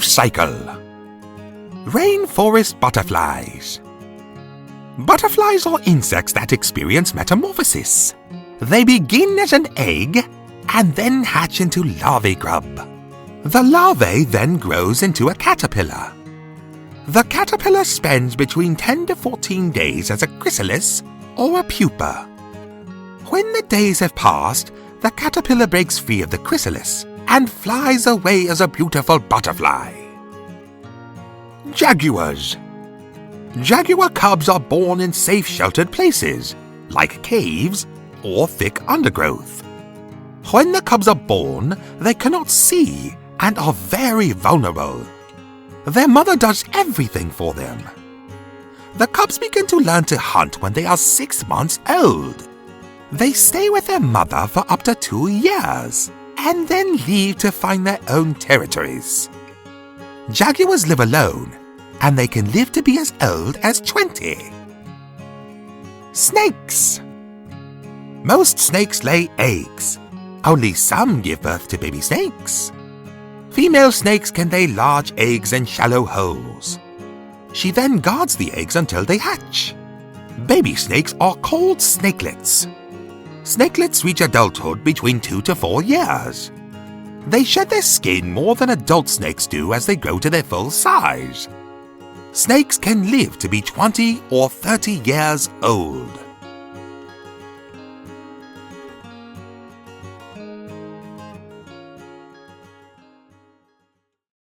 life cycle. Rainforest butterflies. Butterflies are insects that experience metamorphosis. They begin as an egg and then hatch into larvae grub. The larvae then grows into a caterpillar. The caterpillar spends between 10 to 14 days as a chrysalis or a pupa. When the days have passed, the caterpillar breaks free of the chrysalis and flies away as a beautiful butterfly. Jaguars. Jaguar cubs are born in safe sheltered places, like caves or thick undergrowth. When the cubs are born, they cannot see and are very vulnerable. Their mother does everything for them. The cubs begin to learn to hunt when they are 6 months old. They stay with their mother for up to 2 years and then leave to find their own territories. Jaguars live alone, and they can live to be as old as 20. Snakes. Most snakes lay eggs. Only some give birth to baby snakes. Female snakes can lay large eggs in shallow holes. She then guards the eggs until they hatch. Baby snakes are called snakelets. Snakelets reach adulthood between 2 to 4 years. They shed their skin more than adult snakes do as they grow to their full size. Snakes can live to be 20 or 30 years old.